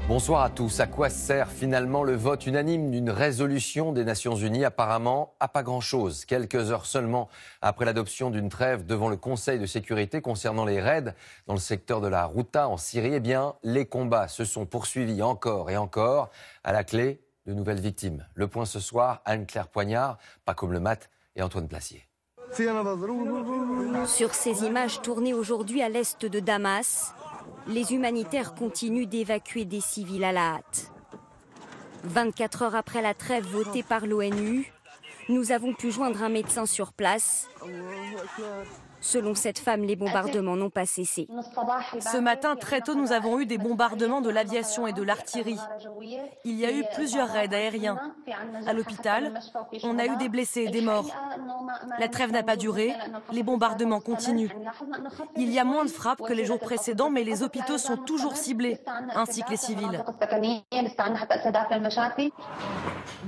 Bonsoir à tous. À quoi sert finalement le vote unanime d'une résolution des Nations Unies? Apparemment, à pas grand-chose. Quelques heures seulement après l'adoption d'une trêve devant le Conseil de sécurité concernant les raids dans le secteur de la Ghouta en Syrie, eh bien, les combats se sont poursuivis encore et encore. À la clé, de nouvelles victimes. Le point ce soir, Anne-Claire Poignard, Paco Lemat et Antoine Placier. Sur ces images tournées aujourd'hui à l'est de Damas, les humanitaires continuent d'évacuer des civils à la hâte. 24 heures après la trêve votée par l'ONU, nous avons pu joindre un médecin sur place. Selon cette femme, les bombardements n'ont pas cessé. Ce matin, très tôt, nous avons eu des bombardements de l'aviation et de l'artillerie. Il y a eu plusieurs raids aériens. À l'hôpital, on a eu des blessés et des morts. La trêve n'a pas duré, les bombardements continuent. Il y a moins de frappes que les jours précédents, mais les hôpitaux sont toujours ciblés, ainsi que les civils.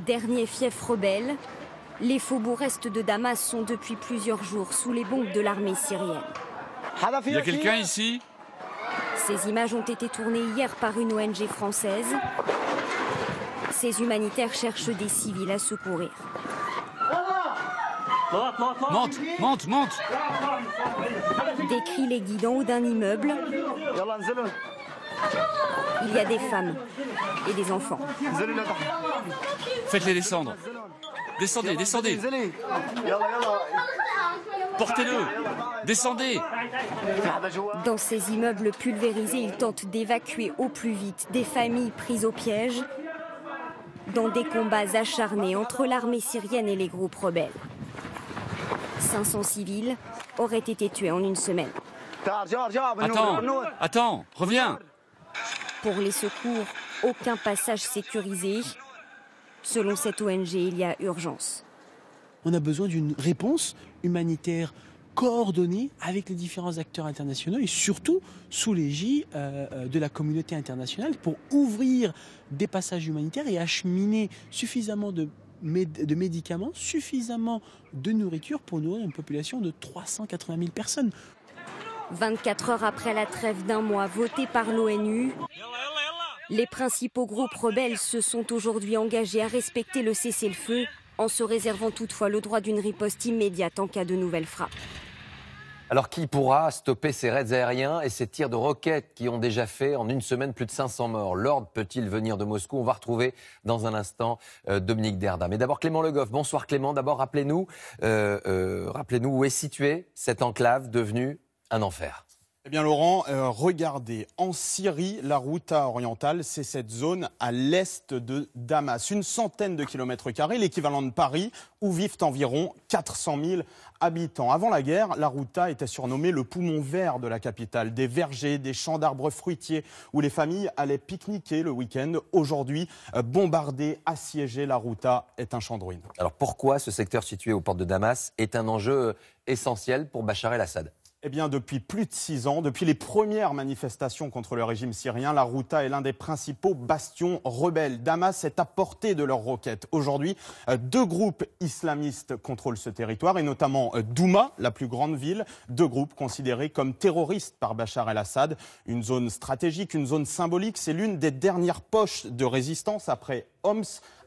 Dernier fief rebelle, les faubourgs est de Damas sont depuis plusieurs jours sous les bombes de l'armée syrienne. Il y a quelqu'un ici? Ces images ont été tournées hier par une ONG française. Ces humanitaires cherchent des civils à secourir. Monte! Décrit les guides en haut d'un immeuble. Il y a des femmes et des enfants. Faites-les descendre. Descendez. Portez-le. Descendez. Dans ces immeubles pulvérisés, ils tentent d'évacuer au plus vite des familles prises au piège dans des combats acharnés entre l'armée syrienne et les groupes rebelles. 500 civils auraient été tués en une semaine. Attends, reviens. Pour les secours, aucun passage sécurisé. Selon cette ONG, il y a urgence. On a besoin d'une réponse humanitaire coordonnée avec les différents acteurs internationaux et surtout sous l'égide de la communauté internationale pour ouvrir des passages humanitaires et acheminer suffisamment de médicaments, suffisamment de nourriture pour nourrir une population de 380 000 personnes. 24 heures après la trêve d'un mois votée par l'ONU, les principaux groupes rebelles se sont aujourd'hui engagés à respecter le cessez-le-feu, en se réservant toutefois le droit d'une riposte immédiate en cas de nouvelles frappes. Alors qui pourra stopper ces raids aériens et ces tirs de roquettes qui ont déjà fait en une semaine plus de 500 morts? L'ordre peut-il venir de Moscou? On va retrouver dans un instant Dominique Derda. Mais d'abord Clément Le Goff. Bonsoir Clément. D'abord rappelez-nous où est située cette enclave devenue un enfer. Eh bien Laurent, regardez, en Syrie, la Ghouta orientale, c'est cette zone à l'est de Damas. Une centaine de kilomètres carrés, l'équivalent de Paris, où vivent environ 400 000 habitants. Avant la guerre, la Ghouta était surnommée le poumon vert de la capitale. Des vergers, des champs d'arbres fruitiers, où les familles allaient pique-niquer le week-end. Aujourd'hui, bombardée, assiégée, la Ghouta est un champ de ruines. Alors pourquoi ce secteur situé aux portes de Damas est un enjeu essentiel pour Bachar el-Assad? Eh bien, depuis plus de 6 ans, depuis les premières manifestations contre le régime syrien, la Ghouta est l'un des principaux bastions rebelles. Damas est à portée de leurs roquettes. Aujourd'hui, 2 groupes islamistes contrôlent ce territoire, et notamment Douma, la plus grande ville, 2 groupes considérés comme terroristes par Bachar el-Assad. Une zone stratégique, une zone symbolique, c'est l'une des dernières poches de résistance après Homs,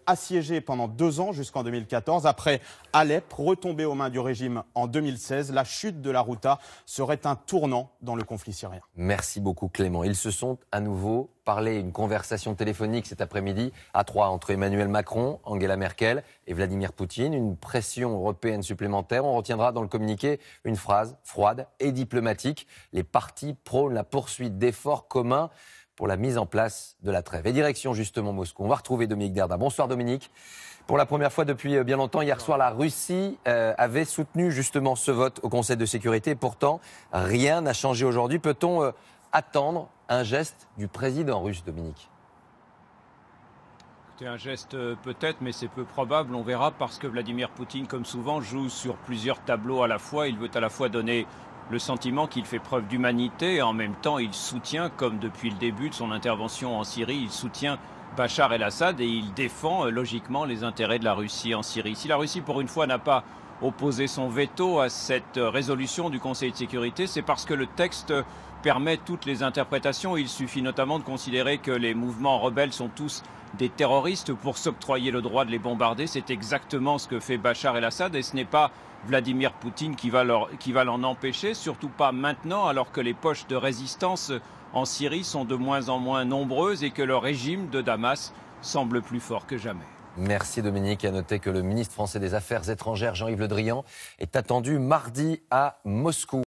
assiégé pendant 2 ans jusqu'en 2014. Après Alep, retombé aux mains du régime en 2016, la chute de la Ghouta serait un tournant dans le conflit syrien. Merci beaucoup Clément. Ils se sont à nouveau parlé, une conversation téléphonique cet après-midi à 3 entre Emmanuel Macron, Angela Merkel et Vladimir Poutine. Une pression européenne supplémentaire. On retiendra dans le communiqué une phrase froide et diplomatique. Les partis prônent la poursuite d'efforts communs pour la mise en place de la trêve. Et direction justement Moscou. On va retrouver Dominique Derda. Bonsoir Dominique. Pour la première fois depuis bien longtemps, hier soir, la Russie avait soutenu justement ce vote au Conseil de sécurité. Et pourtant, rien n'a changé aujourd'hui. Peut-on attendre un geste du président russe, Dominique ? C'est un geste peut-être, mais c'est peu probable. On verra parce que Vladimir Poutine, comme souvent, joue sur plusieurs tableaux à la fois. Il veut à la fois donner le sentiment qu'il fait preuve d'humanité et en même temps il soutient, comme depuis le début de son intervention en Syrie, il soutient Bachar el-Assad et il défend logiquement les intérêts de la Russie en Syrie. Si la Russie pour une fois n'a pas opposé son veto à cette résolution du Conseil de sécurité, c'est parce que le texte permet toutes les interprétations. Il suffit notamment de considérer que les mouvements rebelles sont tous des terroristes pour s'octroyer le droit de les bombarder. C'est exactement ce que fait Bachar el-Assad et ce n'est pas Vladimir Poutine qui va l'en empêcher, surtout pas maintenant alors que les poches de résistance en Syrie sont de moins en moins nombreuses et que le régime de Damas semble plus fort que jamais. Merci Dominique. À noter que le ministre français des Affaires étrangères, Jean-Yves Le Drian, est attendu mardi à Moscou.